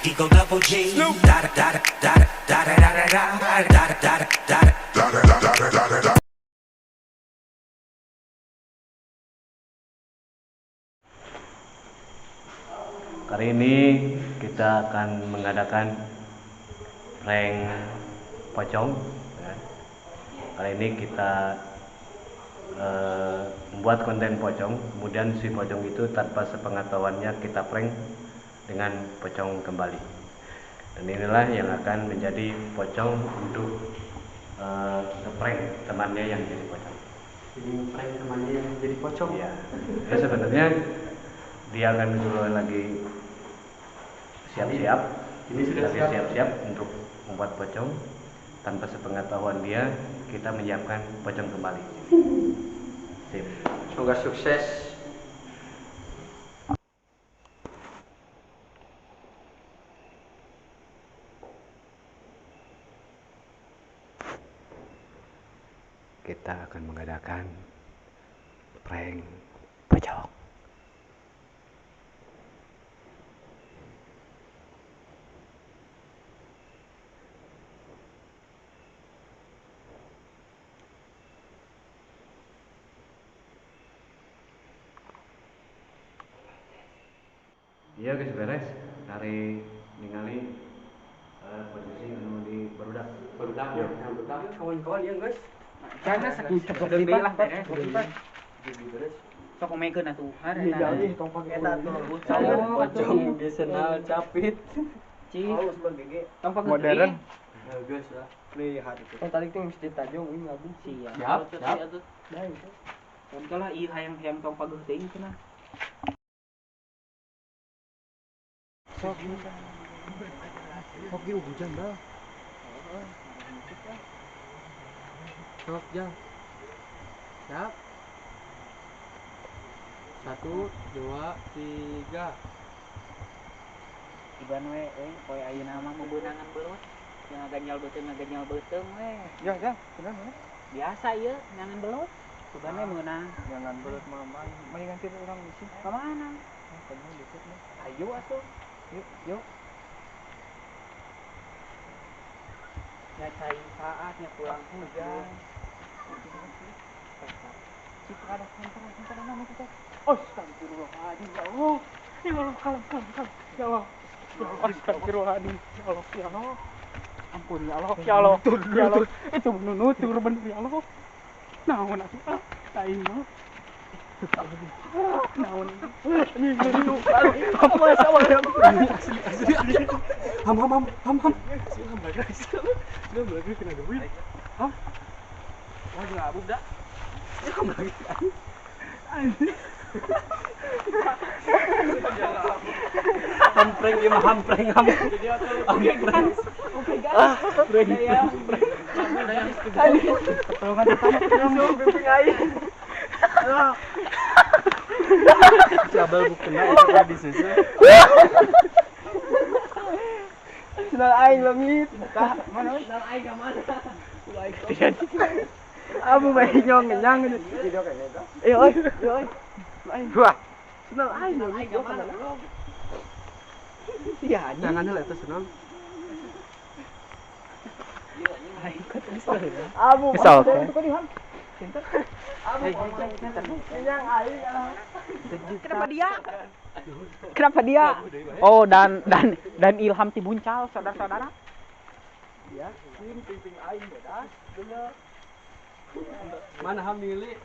Eagle double G. Kali ini kita akan mengadakan prank pocong. Kali ini kita membuat konten pocong, kemudian si pocong itu tanpa sepengetahuannya kita prank dengan pocong kembali. Dan inilah yang akan menjadi pocong untuk ngeprank temannya yang jadi pocong. Jadi ngeprank temannya yang jadi pocong. Iya. Ya sebenarnya dia akan disuruh lagi siap-siap. Ini sudah lagi siap-siap untuk membuat pocong. Tanpa sepengetahuan dia, kita menyiapkan pocong kembali. Sip. Semoga sukses. Kita akan mengadakan prank pocong. Iya guys, beres dari ningali posisi anu di barudak. Yuk, yang betul kawan-kawan ya guys. Jangan saking cepet Lebih lah beres. Sok omekeun atuh. Ini jadi tong pakai eta tuh. Pocong tradisional capit. Cik. Halus bagege. Tong pakai Modern. Bagus lah. Lihat itu. Oh tadi tuh mesti tajung ini labu. Siap. Siap. Baik. Contoh lah ieu hayang tong paguh teuing cenah. Sok hujan dah. Sok jang. Siap. 1, 2, 3. Iban we poe ayeuna mah meunangan beurut. Yang ganjal beuteung we. Ya, benar. Biasa ieu nyangan belut. Iban we meunang. Jangan belut mama. Mari ngantir orang di sini. Ka mana? Kamu dikit nih. Ayo atuh. Yuk. Ya cai saatnya pulang hujan. Cik ada kantor nama kita. Astagfirullahaladzim ya Allah. Ya Allah, kalem. Ya Allah. Astagfirullahaladzim. Ya Allah. Ampun ya Allah. Ya Allah. Ya Allah. Itu nutur bener ya Allah. Naon atuh ah. Lain mah. Naon. Apa sama ya? Asli. Ham. Silam lagi kena duit. Ham. Wah, ngabuk dah. Silam lagi. Hampreng. Oke guys. Prank. Tolongan pertama bimbing aing. Cabal bukena itu di susu. Senal aing leungit. Mana? Senal aing ka mana? Abu bae nyong-nyang video kayak gitu. Euy. Aing. Wah. Senal aing leungit ka mana? Iya, Jangan lah itu senang. Abu. Bisa, oke. Kenapa dia? Oh, dan Ilham Tibuncal, saudara-saudara. Ya, pimping aing beda. Mana ham milih?